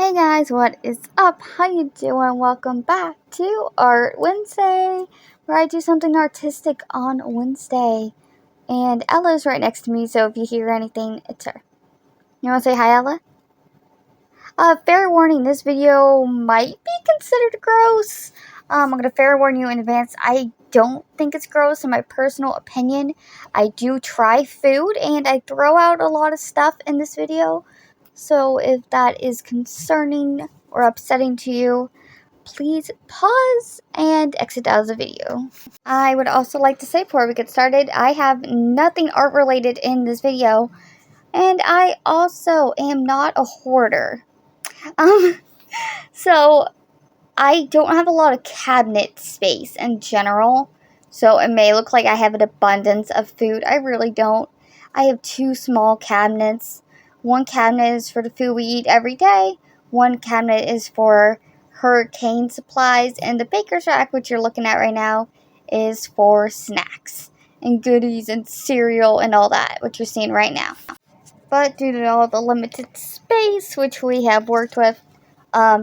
Hey guys, what is up? How you doing? Welcome back to Art Wednesday, where I do something artistic on Wednesday. And Ella's right next to me, so if you hear anything, it's her. You want to say hi, Ella? Fair warning, this video might be considered gross. I'm going to fair warn you in advance. I don't think it's gross in my personal opinion. I do try food, and I throw out a lot of stuff in this video. So if that is concerning or upsetting to you, please pause and exit out of the video. I would also like to say before we get started, I have nothing art related in this video, and I also am not a hoarder. So I don't have a lot of cabinet space in general, so it may look like I have an abundance of food. I really don't. I have two small cabinets. One cabinet is for the food we eat every day. One cabinet is for hurricane supplies. And the baker's rack, which you're looking at right now, is for snacks and goodies and cereal and all that, which you're seeing right now. But due to all the limited space, which we have worked with,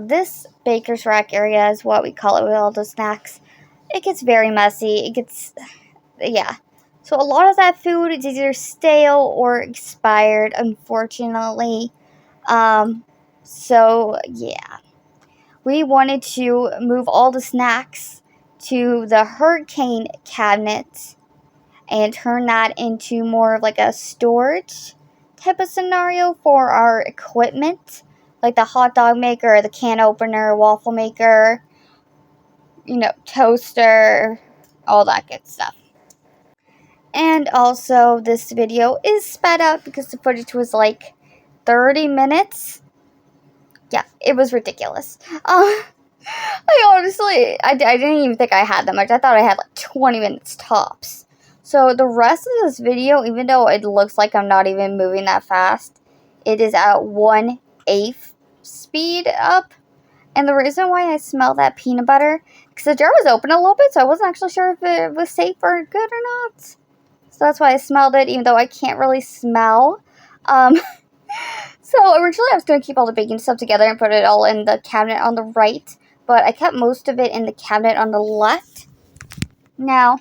this baker's rack area is what we call it with all the snacks. It gets very messy. Yeah. So a lot of that food is either stale or expired, unfortunately. So yeah. We wanted to move all the snacks to the hurricane cabinet and turn that into more of like a storage type of scenario for our equipment. Like the hot dog maker, the can opener, waffle maker, toaster, all that good stuff. And also, this video is sped up because the footage was like 30 minutes. Yeah, it was ridiculous. I didn't even think I had that much. I thought I had like 20 minutes tops. So the rest of this video, even though it looks like I'm not even moving that fast, it is at 1/8 speed up. And the reason why I smell that peanut butter, because the jar was open a little bit, so I wasn't actually sure if it was safe or good or not. So that's why I smelled it, even though I can't really smell. So originally I was going to keep all the baking stuff together and put it all in the cabinet on the right, but I kept most of it in the cabinet on the left. Now,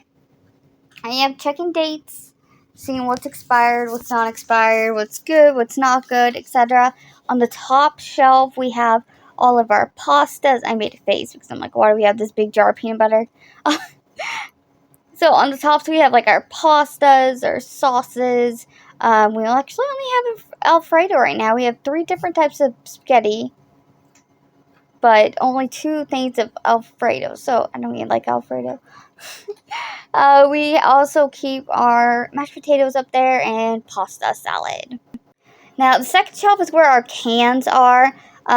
I am checking dates, seeing what's expired, what's not expired, what's good, what's not good, etc. On the top shelf, we have all of our pastas. I made a face because I'm like, why do we have this big jar of peanut butter? So on the tops, we have like our pastas, our sauces. We actually only have Alfredo right now. We have 3 different types of spaghetti, but only 2 things of Alfredo. So I don't even like Alfredo. We also keep our mashed potatoes up there and pasta salad. Now the second shelf is where our cans are.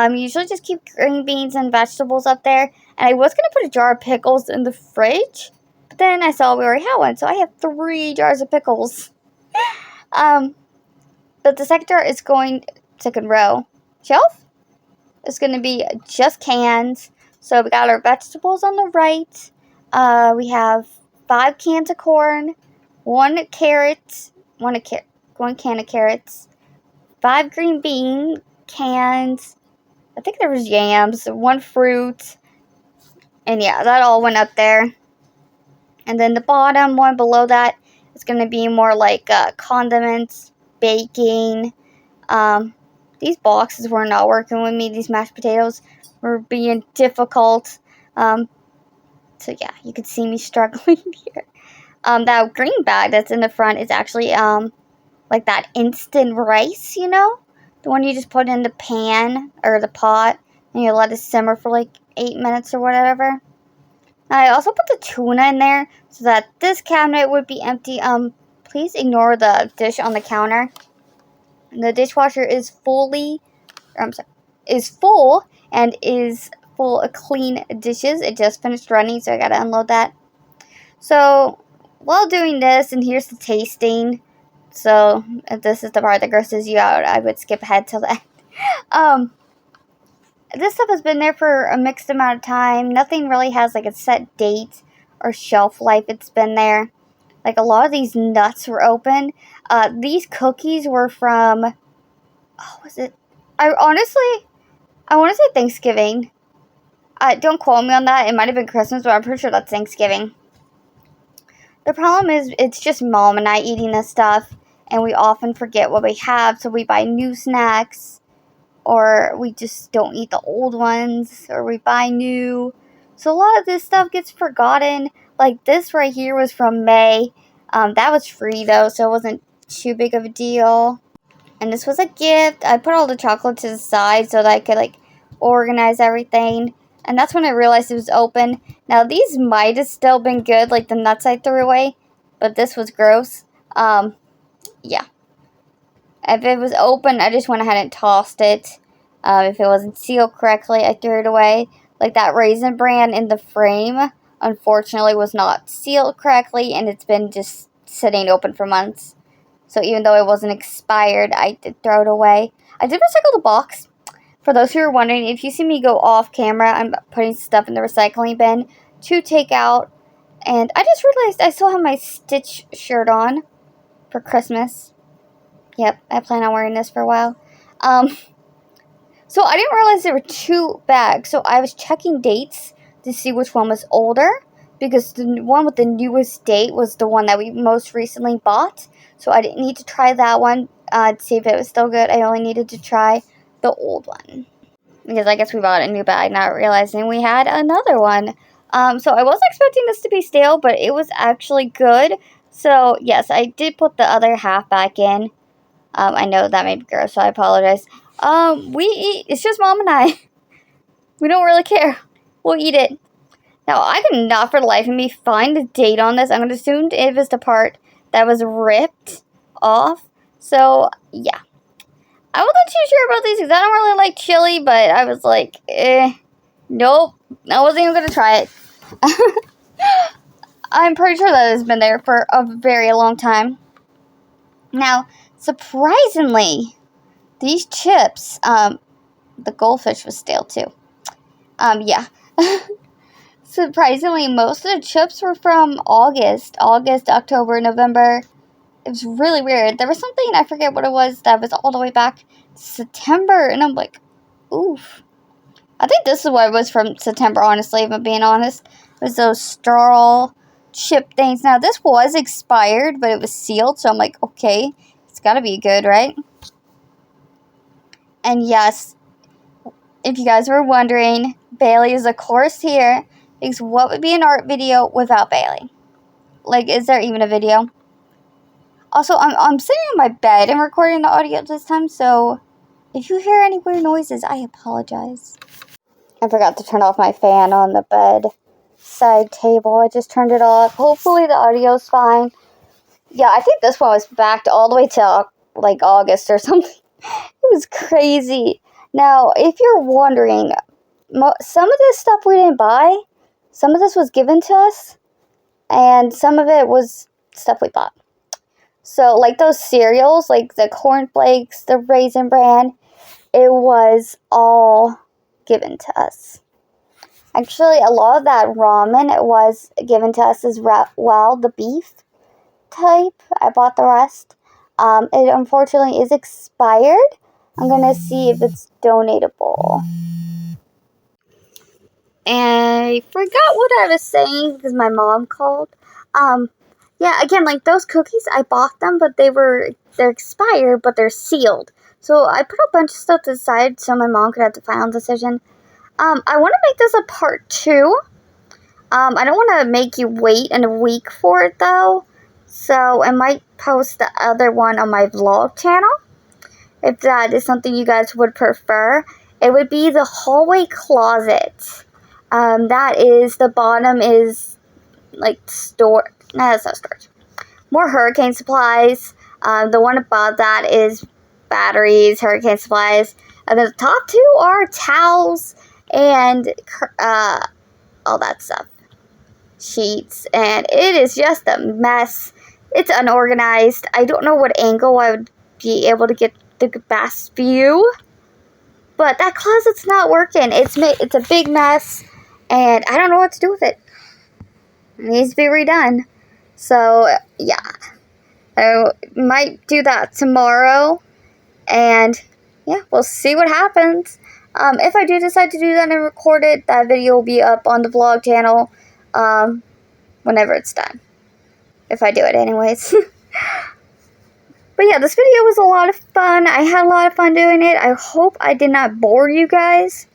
Usually just keep green beans and vegetables up there. And I was going to put a jar of pickles in the fridge, but then I saw we already had one, so I have 3 jars of pickles. But the second row shelf is going to be just cans. So we got our vegetables on the right. We have 5 cans of corn, 1 carrot, one can of carrots, 5 green bean cans. I think there was yams, 1 fruit, and yeah, that all went up there. And then the bottom one below that is going to be more like condiments, baking. These boxes were not working with me. These mashed potatoes were being difficult. So yeah, you can see me struggling here. That green bag that's in the front is actually like that instant rice, the one you just put in the pan or the pot and you let it simmer for like 8 minutes or whatever. I also put the tuna in there so that this cabinet would be empty. Please ignore the dish on the counter. The dishwasher is full and is full of clean dishes. It just finished running, so I gotta unload that. So while doing this, and here's the tasting. So if this is the part that grosses you out, I would skip ahead till that. This stuff has been there for a mixed amount of time. Nothing really has like a set date or shelf life. It's been there. Like a lot of these nuts were open. These cookies were from, was it? I honestly I want to say Thanksgiving. Don't quote me on that. It might have been Christmas, but I'm pretty sure that's Thanksgiving. The problem is, it's just Mom and I eating this stuff, and we often forget what we have, so we buy new snacks, or we just don't eat the old ones, or we buy new. So a lot of this stuff gets forgotten. Like this right here was from May. That was free though, so it wasn't too big of a deal. And this was a gift. I put all the chocolate to the side so that I could organize everything. And that's when I realized it was open. Now these might have still been good, like the nuts I threw away, but this was gross. Yeah. If it was open, I just went ahead and tossed it. If it wasn't sealed correctly, I threw it away. Like that Raisin Bran in the frame, unfortunately, was not sealed correctly, and it's been just sitting open for months. So even though it wasn't expired, I did throw it away. I did recycle the box. For those who are wondering, if you see me go off camera, I'm putting stuff in the recycling bin to take out. And I just realized I still have my Stitch shirt on for Christmas. Yep, I plan on wearing this for a while. So I didn't realize there were 2 bags. So I was checking dates to see which one was older, because the one with the newest date was the one that we most recently bought. So I didn't need to try that one to see if it was still good. I only needed to try the old one, because I guess we bought a new bag, not realizing we had another one. So I was expecting this to be stale, but it was actually good. So yes, I did put the other half back in. I know that may be gross, so I apologize. We eat. It's just Mom and I. We don't really care. We'll eat it. Now, I could not for the life of me find the date on this. I'm going to assume it was the part that was ripped off. So, yeah. I wasn't too sure about these because I don't really like chili, but I was like, nope. I wasn't even going to try it. I'm pretty sure that has been there for a very long time. Now, surprisingly, these chips, the goldfish was stale too. Yeah. Surprisingly, most of the chips were from August, October, November. It was really weird. There was something, I forget what it was, that was all the way back to September, and I'm like, oof. I think this is what it was from September, honestly, if I'm being honest. It was those straw chip things. Now, this was expired, but it was sealed, so I'm like, okay, it's gotta be good, right? And yes, if you guys were wondering, Bailey is of course here, because what would be an art video without Bailey? Like, is there even a video? Also, I'm sitting on my bed and recording the audio this time, so if you hear any weird noises, I apologize. I forgot to turn off my fan on the bed side table. I just turned it off. Hopefully the audio's fine. Yeah, I think this one was backed all the way to, like, August or something. It was crazy. Now, if you're wondering, some of this stuff we didn't buy. Some of this was given to us, and some of it was stuff we bought. So, like those cereals, like the cornflakes, the Raisin Bran, it was all given to us. Actually, a lot of that ramen was given to us as well, the beef type. I bought the rest. It unfortunately is expired. I'm going to see if it's donatable. And I forgot what I was saying because my mom called. Yeah, again, like those cookies, I bought them, but they're expired, but they're sealed. So I put a bunch of stuff to the side so my mom could have the final decision. I want to make this a part 2. I don't want to make you wait a week for it, though. So I might post the other one on my vlog channel. If that is something you guys would prefer. It would be the hallway closet. That is, the bottom is, like, store. No, that's not storage. More hurricane supplies. The one above that is batteries, hurricane supplies. And the top 2 are towels and all that stuff. Sheets. And it is just a mess. It's unorganized. I don't know what angle I would be able to get the best view. But that closet's not working. It's a big mess. And I don't know what to do with it. It needs to be redone. So, yeah. I might do that tomorrow. And, yeah, we'll see what happens. If I do decide to do that and record it, that video will be up on the vlog channel whenever it's done. If I do it anyways. But yeah, this video was a lot of fun. I had a lot of fun doing it. I hope I did not bore you guys.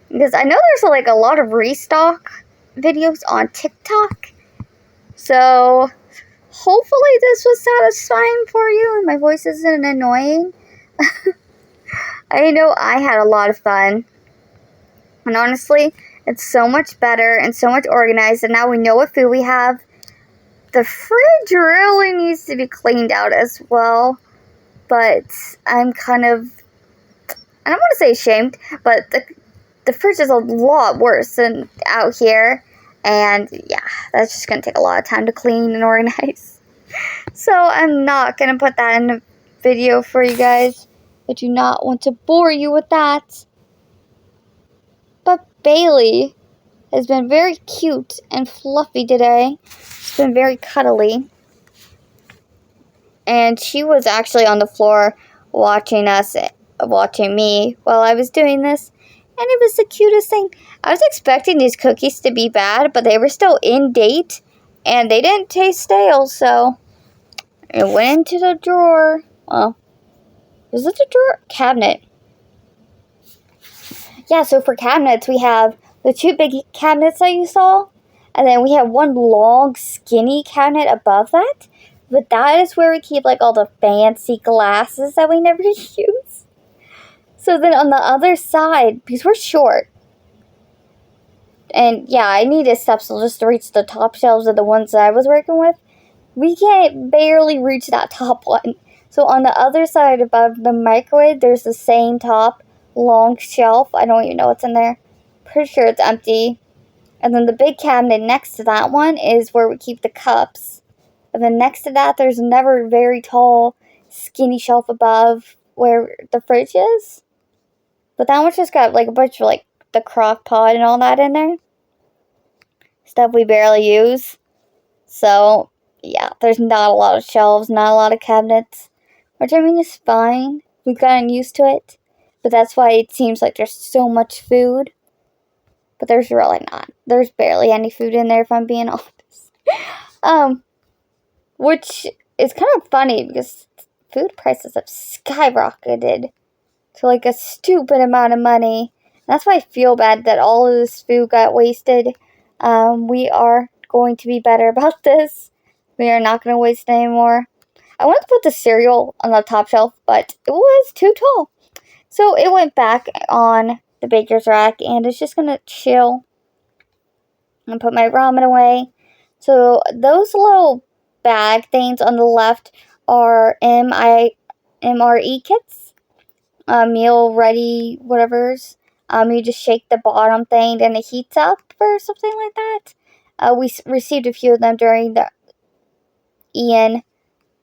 Because I know there's like a lot of restock videos on TikTok. So hopefully this was satisfying for you and my voice isn't annoying. I know I had a lot of fun. And honestly, it's so much better and so much organized. And now we know what food we have. The fridge really needs to be cleaned out as well. But I'm kind of, I don't want to say ashamed, but the fridge is a lot worse than out here. And yeah, that's just going to take a lot of time to clean and organize. So I'm not going to put that in a video for you guys. I do not want to bore you with that. But Bailey has been very cute and fluffy today. She's been very cuddly. And she was actually on the floor watching me while I was doing this. And it was the cutest thing. I was expecting these cookies to be bad, but they were still in date. And they didn't taste stale, so it went into the drawer. Well, is it the drawer? Cabinet. Yeah, so for cabinets, we have the two big cabinets that you saw. And then we have one long, skinny cabinet above that. But that is where we keep, like, all the fancy glasses that we never use. So then on the other side, because we're short. And, yeah, I needed steps just to reach the top shelves of the ones that I was working with. We can't barely reach that top one. So on the other side above the microwave, there's the same top long shelf. I don't even know what's in there. Pretty sure it's empty. And then the big cabinet next to that one is where we keep the cups. And then next to that, there's another very tall, skinny shelf above where the fridge is. But that one's just got like a bunch of like the crock pot and all that in there. Stuff we barely use. So, yeah, there's not a lot of shelves, not a lot of cabinets. Which, I mean, is fine. We've gotten used to it. But that's why it seems like there's so much food. But there's really not. There's barely any food in there, if I'm being honest. Which is kind of funny because food prices have skyrocketed to like a stupid amount of money. That's why I feel bad that all of this food got wasted. We are going to be better about this. We are not going to waste anymore. I wanted to put the cereal on the top shelf, but it was too tall. So it went back on the baker's rack, and it's just going to chill. I'm going to put my ramen away. So those little bag things on the left are MRE kits. Meal ready, whatever's. You just shake the bottom thing and it heats up or something like that. We received a few of them during the Ian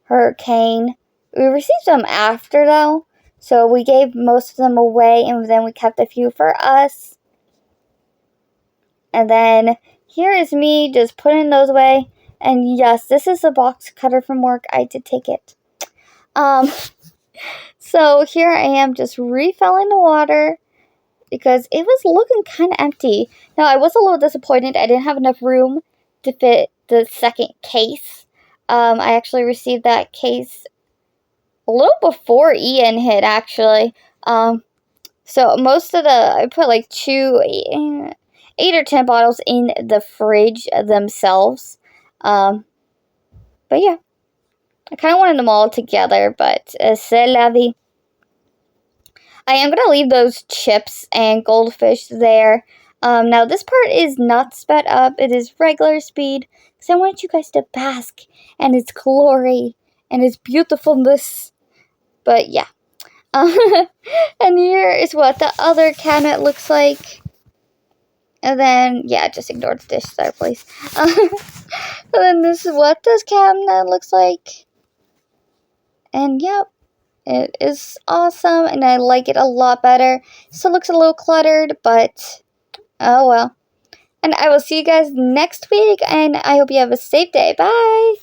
hurricane. We received them after though. So we gave most of them away and then we kept a few for us. And then here is me just putting those away. And yes, this is the box cutter from work. I did take it. So here I am just refilling the water because it was looking kind of empty. Now, I was a little disappointed. I didn't have enough room to fit the second case. I actually received that case a little before Ian hit, actually. So most of I put like 8 or 10 bottles in the fridge themselves. But yeah, I kind of wanted them all together, but c'est la vie. I am going to leave those chips and goldfish there. Now, this part is not sped up. It is regular speed because I want you guys to bask in its glory and its beautifulness. But yeah. And here is what the other cabinet looks like. And then, yeah, just ignore the dish there, please. And then this is what this cabinet looks like. And yep, it is awesome. And I like it a lot better. Still looks a little cluttered, but oh well. And I will see you guys next week. And I hope you have a safe day. Bye.